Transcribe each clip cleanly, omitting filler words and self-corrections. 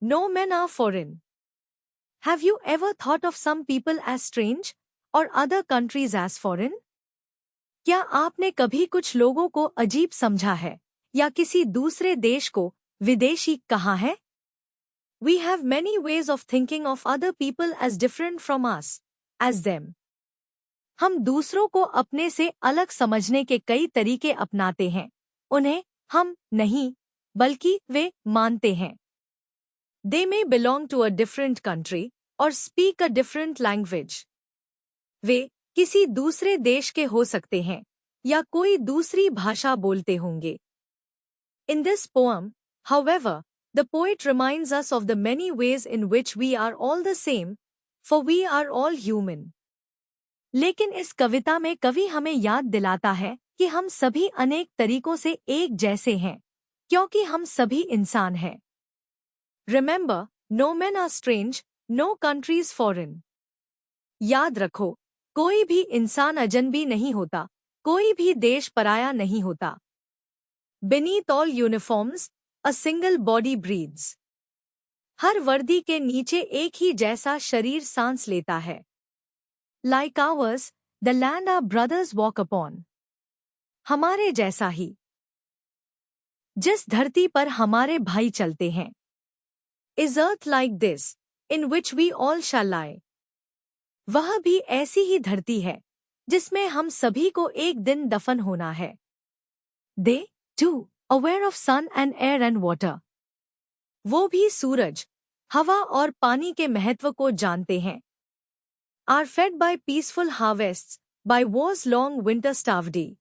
No men are foreign. Have you ever thought of some people as strange or other countries as foreign? क्या आपने कभी कुछ लोगों को अजीब समझा है या किसी दूसरे देश को विदेशी कहा है? We have many ways of thinking of other people as different from us, as them. हम दूसरों को अपने से अलग समझने के कई तरीके अपनाते हैं। उन्हें हम नहीं, बल्कि वे मानते हैं। They may belong to a different country or speak a different language. वे किसी दूसरे देश के हो सकते हैं या कोई दूसरी भाषा बोलते होंगे। In this poem, however, the poet reminds us of the many ways in which we are all the same, for we are all human. लेकिन इस कविता में कवि हमें याद दिलाता है कि हम सभी अनेक तरीकों से एक जैसे हैं, क्योंकि हम सभी इंसान हैं। Remember, no men are strange, no country is foreign. याद रखो, कोई भी इंसान अजनबी नहीं होता, कोई भी देश पराया नहीं होता। Beneath all uniforms, a single body breathes. हर वर्दी के नीचे एक ही जैसा शरीर सांस लेता है। Like ours, the land our brothers walk upon. हमारे जैसा ही, जिस धरती पर हमारे भाई चलते हैं। Is earth like this, in which we all shall lie. वह भी ऐसी ही धरती है जिसमें हम सभी को एक दिन दफन होना है। They, too, aware of sun and air and water. वो भी सूरज, हवा और पानी के महत्व को जानते हैं। Are fed by peaceful harvests, by war's long winter starved.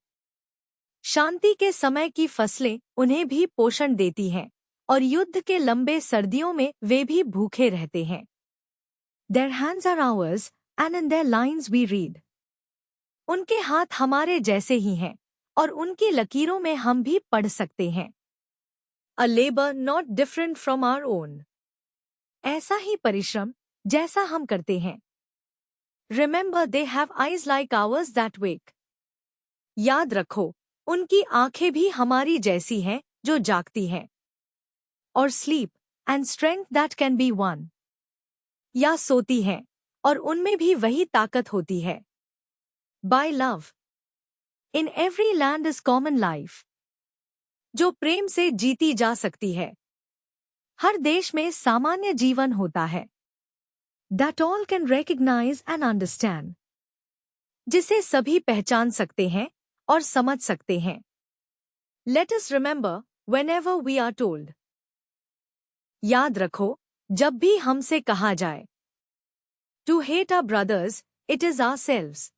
शांति के समय की फसलें उन्हें भी पोषण देती हैं और युद्ध के लंबे सर्दियों में वे भी भूखे रहते हैं। Their hands are ours, and in their lines we read. उनके हाथ हमारे जैसे ही हैं और उनकी लकीरों में हम भी पढ़ सकते हैं। A labor not different from our own. ऐसा ही परिश्रम जैसा हम करते हैं। Remember, they have eyes like ours that wake. याद रखो, उनकी आंखें भी हमारी जैसी हैं जो जागती हैं। और sleep and strength that can be won. या सोती हैं और उनमें भी वही ताकत होती है। By love. In every land is common life. जो प्रेम से जीती जा सकती है। हर देश में सामान्य जीवन होता है। That all can recognize and understand. जिसे सभी पहचान सकते हैं और समझ सकते हैं। Let us remember, whenever we are told. याद रखो, जब भी हमसे कहा जाए To hate our brothers, it is ourselves.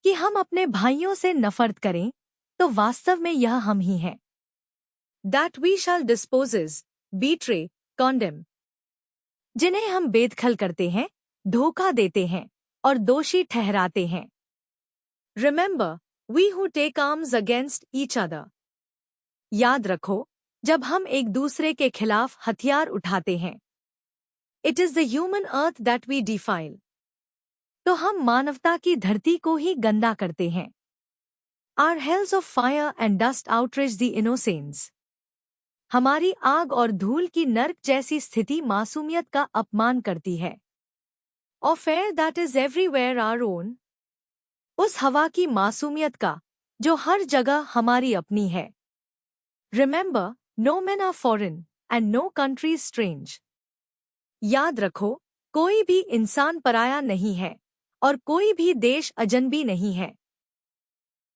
कि हम अपने भाइयों से नफरत करें, तो वास्तव में यह हम ही हैं। That we shall dispose, betray, condemn. जिन्हें हम बेदखल करते हैं, धोखा देते हैं और दोषी ठहराते हैं। Remember, we who take arms against each other. याद रखो, जब हम एक दूसरे के खिलाफ हथियार उठाते हैं। It is the human earth that we defile. तो हम मानवता की धरती को ही गंदा करते हैं। Our hells of fire and dust outrage the innocents. हमारी आग और धूल की नर्क जैसी स्थिति मासूमियत का अपमान करती है। Of air that is everywhere our own. उस हवा की मासूमियत का, जो हर जगह हमारी अपनी है। Remember, no men are foreign, and no country is strange. याद रखो, कोई भी इंसान पराया नहीं है और कोई भी देश अजनबी नहीं है।